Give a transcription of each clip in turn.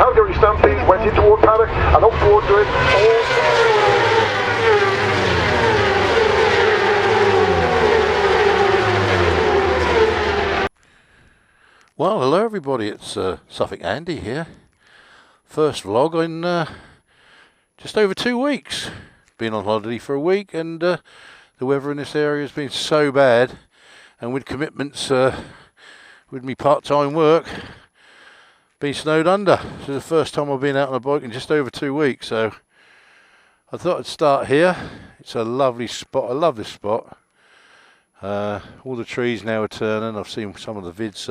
Calgary Stampede went into Ward Paddock and up towards it. Well, hello everybody, it's Suffolk Andy here. First vlog in just over 2 weeks. Been on holiday for a week, and the weather in this area has been so bad, and with commitments with me part-time work, been snowed under. This is the first time I've been out on a bike in just over 2 weeks, so I thought I'd start here. It's a lovely spot. I love this spot. All the trees now are turning. I've seen some of the vids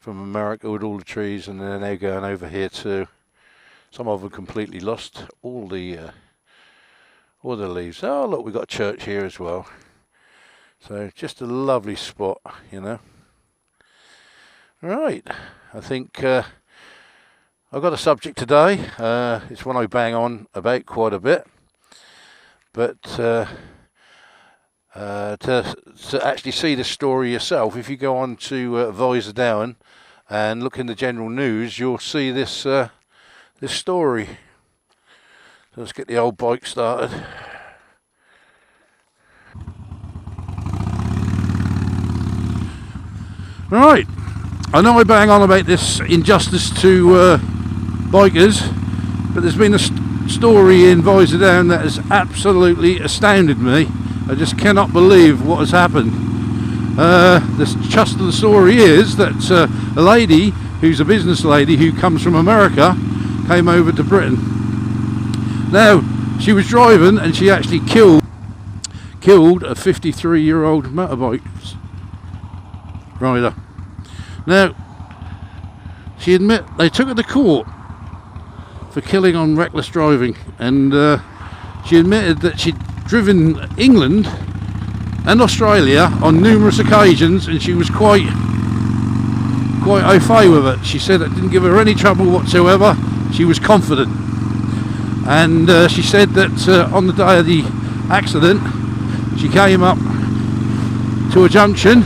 from America with all the trees, and they're now going over here too. Some of them completely lost all the leaves. Oh look, we've got a church here as well. So just a lovely spot, you know. Right, I think I've got a subject today. It's one I bang on about quite a bit, but to actually see the story yourself, if you go on to Visor Down and look in the general news, you'll see this this story. So let's get the old bike started. Right, I know I bang on about this injustice to bikers, but there's been a story in Visor Down that has absolutely astounded me. I just cannot believe what has happened. The gist of the story is that a lady who's a business lady who comes from America came over to Britain. Now, she was driving and she actually killed a 53-year-old motorbike rider. Now, they took her to court for killing on reckless driving, and she admitted that she'd driven England and Australia on numerous occasions, and she was quite au fait with it. She said it didn't give her any trouble whatsoever. She was confident, and she said that on the day of the accident she came up to a junction,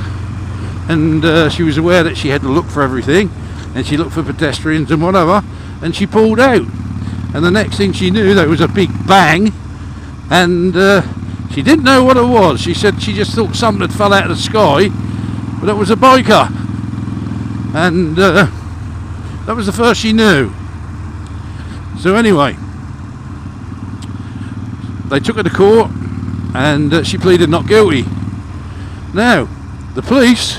and she was aware that she had to look for everything, and she looked for pedestrians and whatever, and she pulled out, and the next thing she knew there was a big bang, and she didn't know what it was. She said she just thought something had fell out of the sky, but it was a biker, and that was the first she knew. So anyway, they took her to court, and she pleaded not guilty. Now, the police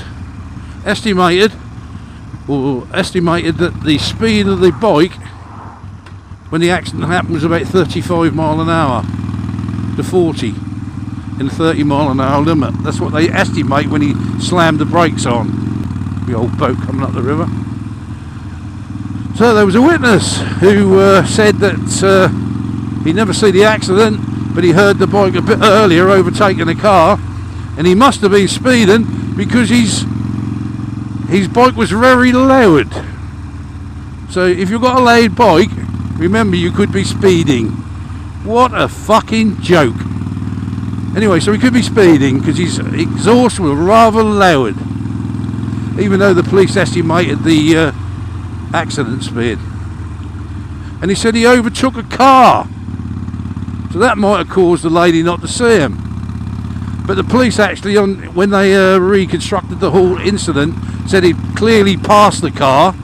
estimated that the speed of the bike when the accident happened was about 35 mile an hour to 40 in a 30 mile an hour limit. That's what they estimate when he slammed the brakes on the old boat coming up the river. So there was a witness who said that he never seen the accident, but he heard the bike a bit earlier overtaking a car, and he must have been speeding because his bike was very loud. So if you've got a loud bike, remember you could be speeding. What a fucking joke. Anyway, so he could be speeding because his exhaust was rather loud, even though the police estimated the accident speed. And he said he overtook a car, so that might have caused the lady not to see him. But the police actually, when they reconstructed the whole incident, said he'd clearly passed the car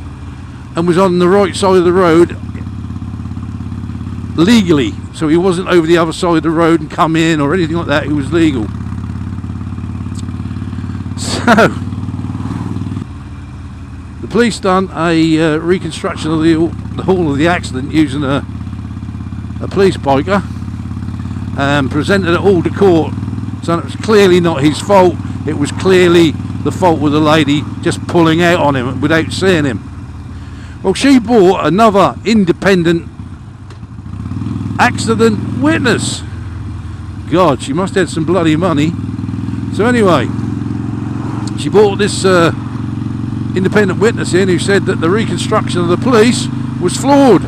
and was on the right side of the road legally. So he wasn't over the other side of the road and come in or anything like that. He was legal. So the police done a reconstruction of the whole of the accident using a police biker and presented it all to court. So it was clearly not his fault. It was clearly the fault of the lady just pulling out on him without seeing him. Well, she brought another independent accident witness. God, she must have had some bloody money. So anyway, she brought this independent witness in who said that the reconstruction of the police was flawed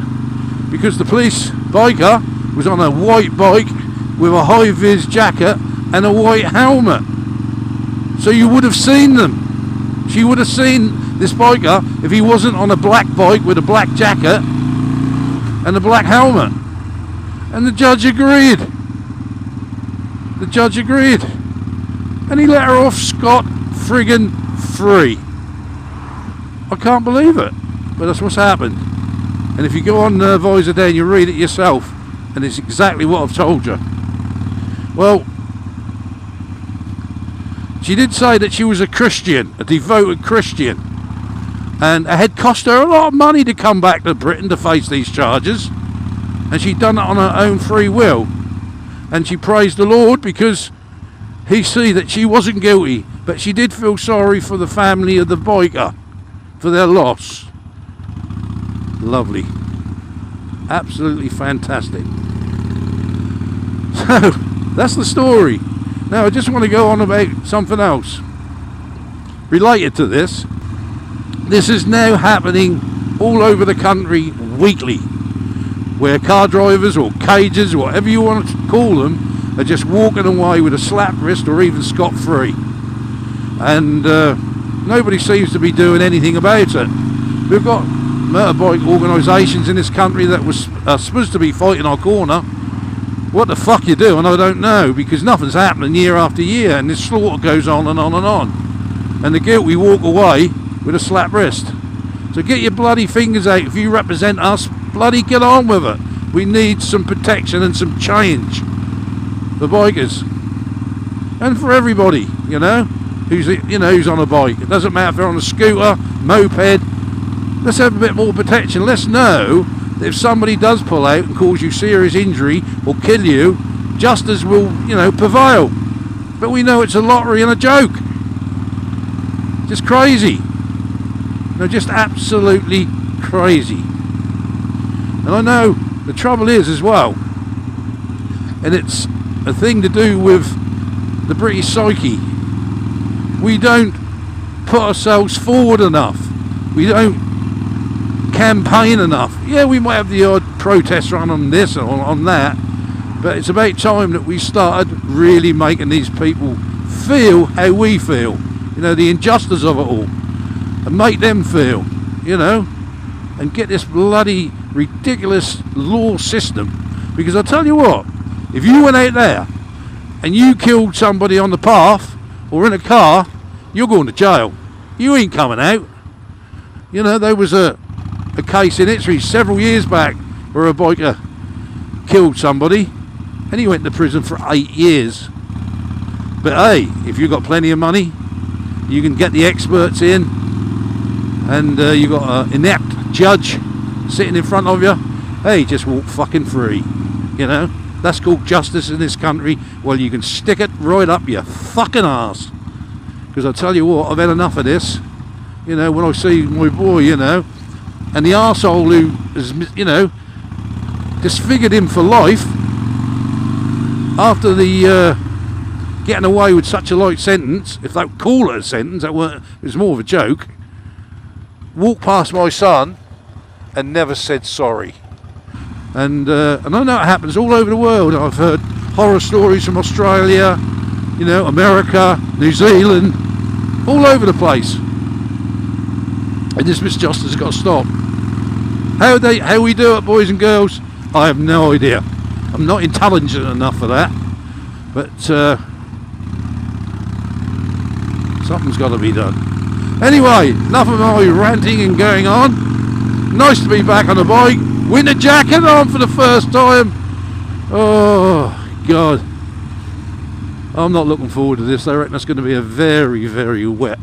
because the police biker was on a white bike with a high-vis jacket and a white helmet. So you would have seen them. She would have seen this biker if he wasn't on a black bike with a black jacket and the black helmet. And the judge agreed. The judge agreed. And he let her off scot friggin' free. I can't believe it. But that's what's happened. And if you go on Visor Day and you read it yourself, and it's exactly what I've told you. Well, she did say that she was a Christian, a devoted Christian. And it had cost her a lot of money to come back to Britain to face these charges. And she'd done it on her own free will. And she praised the Lord because he see that she wasn't guilty. But she did feel sorry for the family of the biker, for their loss. Lovely. Absolutely fantastic. So, that's the story. Now, I just want to go on about something else related to this. This is now happening all over the country weekly, where car drivers or cages, whatever you want to call them, are just walking away with a slap wrist or even scot-free. And nobody seems to be doing anything about it. We've got motorbike organisations in this country that was supposed to be fighting our corner. What the fuck you doing, I don't know, because nothing's happening year after year, and this slaughter goes on and on and on. And the guilty walk away with a slap wrist. So get your bloody fingers out. If you represent us, bloody get on with it. We need some protection and some change for bikers. And for everybody, you know, who's on a bike. It doesn't matter if they're on a scooter, moped. Let's have a bit more protection. Let's know that if somebody does pull out and cause you serious injury or kill you, justice will, prevail. But we know it's a lottery and a joke. Just crazy. No, just absolutely crazy. And I know the trouble is as well, and it's a thing to do with the British psyche. We don't put ourselves forward enough. We don't campaign enough. Yeah, we might have the odd protest run on this or on that, but it's about time that we started really making these people feel how we feel, the injustice of it all, and make them feel, and get this bloody ridiculous law system. Because I tell you what, if you went out there and you killed somebody on the path or in a car, you're going to jail. You ain't coming out. There was a case in Italy several years back where a biker killed somebody and he went to prison for 8 years. But hey, if you've got plenty of money, you can get the experts in, and you've got an inept judge sitting in front of you. Hey, just walk fucking free. That's called justice in this country. Well, you can stick it right up your fucking arse. Because I tell you what, I've had enough of this. When I see my boy, and the arsehole who has, disfigured him for life after the getting away with such a light sentence, if they call it a sentence, it was more of a joke, walked past my son and never said sorry. And I know it happens all over the world. I've heard horror stories from Australia, America, New Zealand, all over the place. And this misjustice has got to stop. How we do it, boys and girls, I have no idea. I'm not intelligent enough for that. But something's got to be done. Anyway, enough of my ranting and going on. Nice to be back on the bike. Winter jacket on for the first time. Oh, God. I'm not looking forward to this. I reckon it's going to be a very, very wet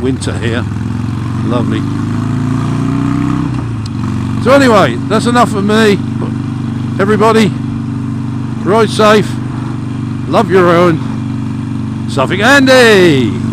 winter here. Lovely. So anyway, that's enough of me. Everybody, ride safe, love your own. Suffolk Andy.